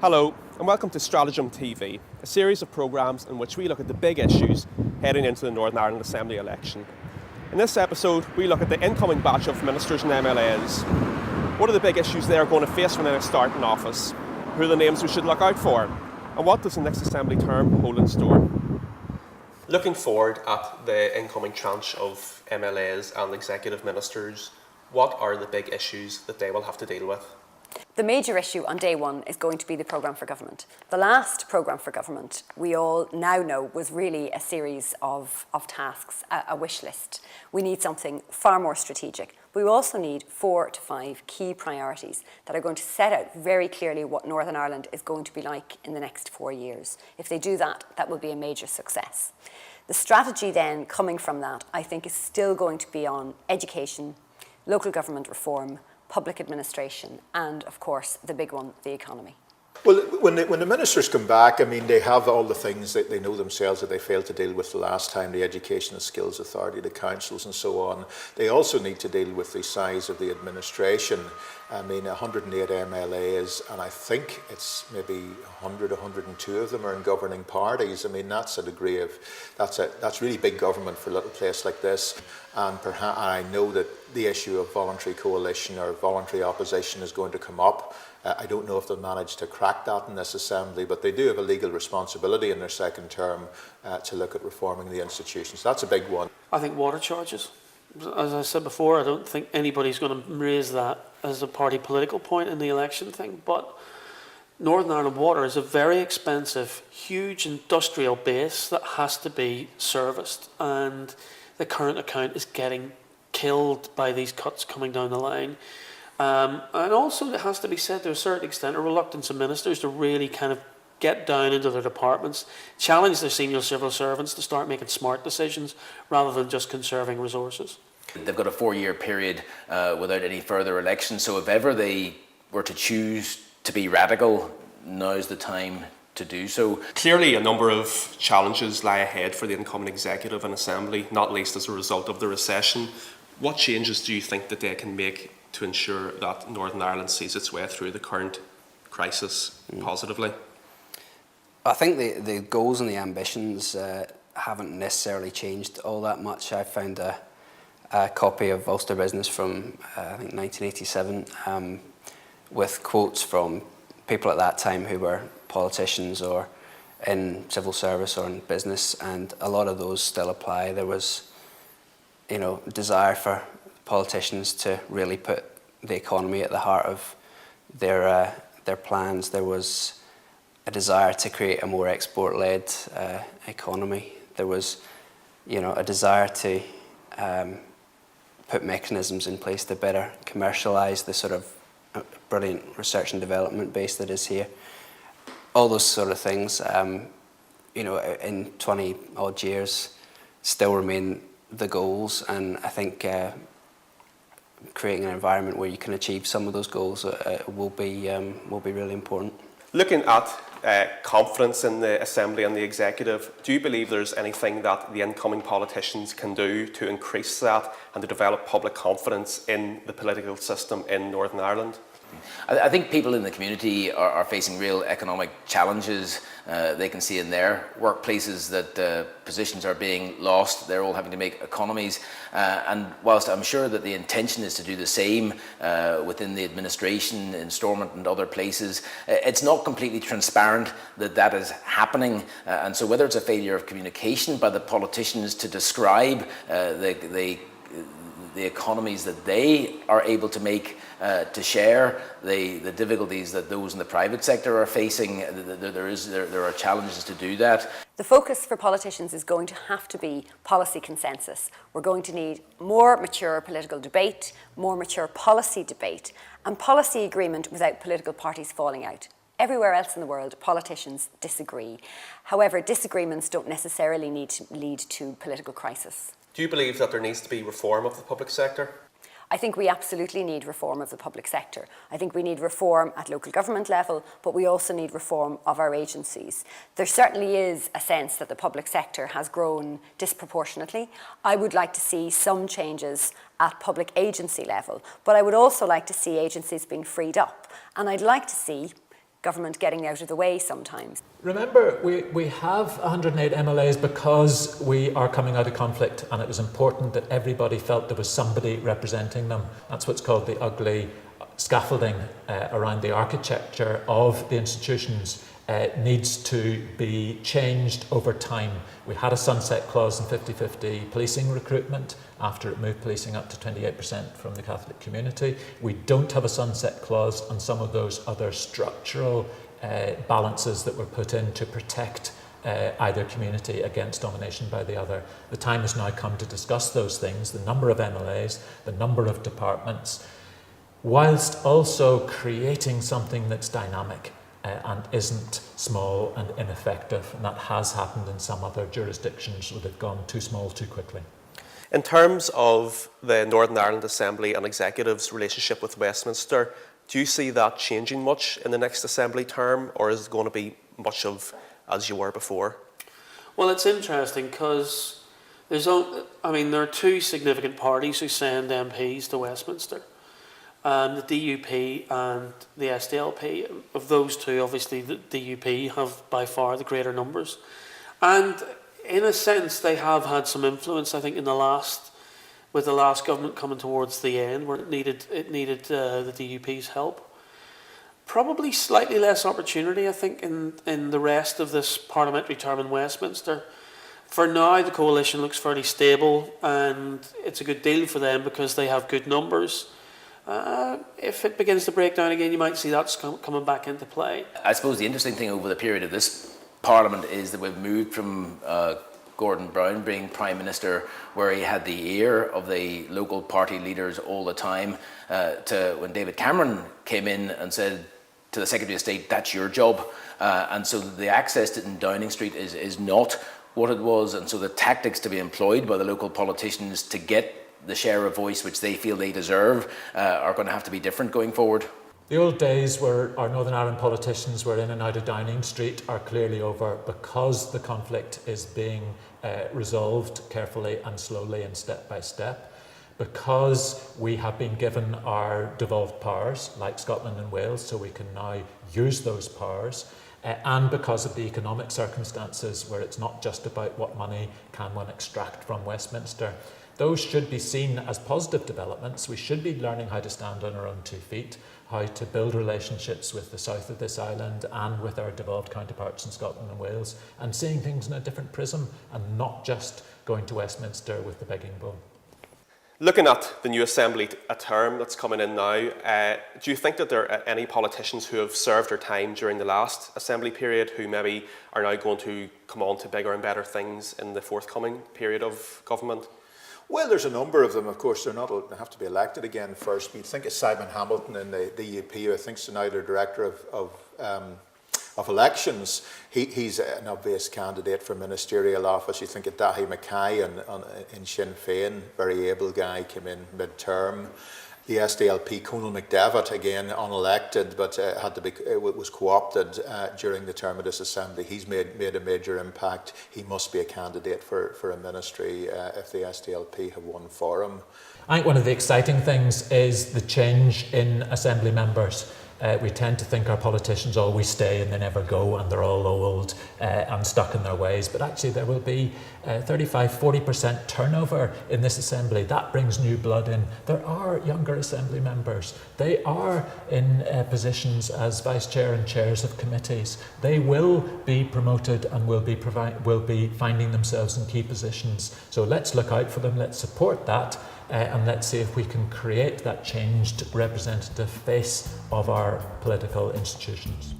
Hello and welcome to Stratagem TV, a series of programmes in which we look at the big issues heading into the Northern Ireland Assembly election. In this episode, we look at the incoming batch of ministers and MLAs. What are the big issues they are going to face when they start in office? Who are the names we should look out for? And what does the next Assembly term hold in store? Looking forward at the incoming tranche of MLAs and executive ministers, what are the big issues that they will have to deal with? The major issue on day one is going to be the programme for government. The last programme for government, we all now know, was really a series of tasks, a wish list. We need something far more strategic. We also need 4 to 5 key priorities that are going to set out very clearly what Northern Ireland is going to be like in the next 4 years. If they do that, that will be a major success. The strategy then coming from that, I think, is still going to be on education, local government reform, public administration, and of course the big one, the economy. Well, when the ministers come back, I mean, they have all the things that they know themselves that they failed to deal with the last time, the Education and Skills Authority, the councils and so on. They also need to deal with the size of the administration. I mean, 108 MLAs, and I think it's maybe 100, 102 of them are in governing parties. I mean, that's a degree of, that's really big government for a little place like this. And perhaps I know that the issue of voluntary coalition or voluntary opposition is going to come up. I don't know if they'll manage to crack that in this Assembly, but they do have a legal responsibility in their second term to look at reforming the institutions. That's a big one. I think water charges. As I said before, I don't think anybody's going to raise that as a party political point in the election thing, but Northern Ireland Water is a very expensive, huge industrial base that has to be serviced, and the current account is getting killed by these cuts coming down the line. And also it has to be said, to a certain extent, a reluctance of ministers to really kind of get down into their departments, challenge their senior civil servants to start making smart decisions rather than just conserving resources. They've got a 4-year period without any further elections, so if ever they were to choose to be radical, now's the time to do so. Clearly a number of challenges lie ahead for the incoming executive and assembly, not least as a result of the recession. What changes do you think that they can make to ensure that Northern Ireland sees its way through the current crisis positively? I think the goals and the ambitions haven't necessarily changed all that much. I found a copy of Ulster Business from I think 1987 with quotes from people at that time who were politicians or in civil service or in business, and a lot of those still apply. There was, desire for politicians to really put the economy at the heart of their plans. There was a desire to create a more export-led economy. There was, a desire to put mechanisms in place to better commercialise the sort of brilliant research and development base that is here. All those sort of things, in 20 odd years, still remain the goals, and I think creating an environment where you can achieve some of those goals will be really important. Looking at confidence in the Assembly and the Executive, do you believe there's anything that the incoming politicians can do to increase that and to develop public confidence in the political system in Northern Ireland? I think people in the community are facing real economic challenges. They can see in their workplaces that positions are being lost. They're all having to make economies. And whilst I'm sure that the intention is to do the same within the administration, in Stormont and other places, it's not completely transparent that that is happening. And so whether it's a failure of communication by the politicians to describe the economies that they are able to make, to share the difficulties that those in the private sector are facing, there are challenges to do that. The focus for politicians is going to have to be policy consensus. We're going to need more mature political debate, more mature policy debate, and policy agreement without political parties falling out. Everywhere else in the world, politicians disagree. However, disagreements don't necessarily need to lead to political crisis. Do you believe that there needs to be reform of the public sector? I think we absolutely need reform of the public sector. I think we need reform at local government level, but we also need reform of our agencies. There certainly is a sense that the public sector has grown disproportionately. I would like to see some changes at public agency level, but I would also like to see agencies being freed up. And I'd like to see government getting out of the way sometimes. Remember, we have 108 MLAs because we are coming out of conflict, and it was important that everybody felt there was somebody representing them. That's what's called the ugly scaffolding around the architecture of the institutions. Needs to be changed over time. We had a sunset clause in 50-50 policing recruitment after it moved policing up to 28% from the Catholic community. We don't have a sunset clause on some of those other structural balances that were put in to protect either community against domination by the other. The time has now come to discuss those things, the number of MLAs, the number of departments, whilst also creating something that's dynamic and isn't small and ineffective, and that has happened in some other jurisdictions where they've gone too small too quickly. In terms of the Northern Ireland Assembly and Executive's relationship with Westminster, do you see that changing much in the next Assembly term, or is it going to be much of as you were before? Well, it's interesting because there are two significant parties who send MPs to Westminster. The DUP and the SDLP. Of those two, obviously the DUP have by far the greater numbers, and in a sense they have had some influence. I think with the last government coming towards the end, where it needed the DUP's help. Probably slightly less opportunity, I think, in the rest of this parliamentary term in Westminster. For now, the coalition looks fairly stable, and it's a good deal for them because they have good numbers. If it begins to break down again, you might see that's coming back into play. I suppose the interesting thing over the period of this Parliament is that we've moved from Gordon Brown being Prime Minister, where he had the ear of the local party leaders all the time, to when David Cameron came in and said to the Secretary of State, that's your job. And so the access to Downing Street is not what it was. And so the tactics to be employed by the local politicians to get the share of voice which they feel they deserve are going to have to be different going forward. The old days where our Northern Ireland politicians were in and out of Downing Street are clearly over, because the conflict is being resolved carefully and slowly and step by step, because we have been given our devolved powers like Scotland and Wales, so we can now use those powers, and because of the economic circumstances where it's not just about what money can one extract from Westminster. Those should be seen as positive developments. We should be learning how to stand on our own 2 feet, how to build relationships with the south of this island and with our devolved counterparts in Scotland and Wales, and seeing things in a different prism and not just going to Westminster with the begging bowl. Looking at the new Assembly term that's coming in now, do you think that there are any politicians who have served their time during the last Assembly period who maybe are now going to come on to bigger and better things in the forthcoming period of government? Well, there's a number of them. Of course, they have to be elected again first. We think of Symon Hamilton in the DUP, who I think is now the director of elections. He's an obvious candidate for ministerial office. You think of Daithí Mackay in Sinn Féin, very able guy, came in mid-term. The SDLP, Conal McDevitt, again unelected, but was co-opted during the term of this Assembly. He's made a major impact. He must be a candidate for a ministry if the SDLP have won for him. I think one of the exciting things is the change in Assembly members. We tend to think our politicians always stay and they never go and they're all old and stuck in their ways, but actually there will be 35-40% turnover in this Assembly. That brings new blood in. There are younger Assembly members. They are in positions as Vice Chair and Chairs of committees. They will be promoted and will be finding themselves in key positions. So let's look out for them, let's support that. And let's see if we can create that changed representative face of our political institutions.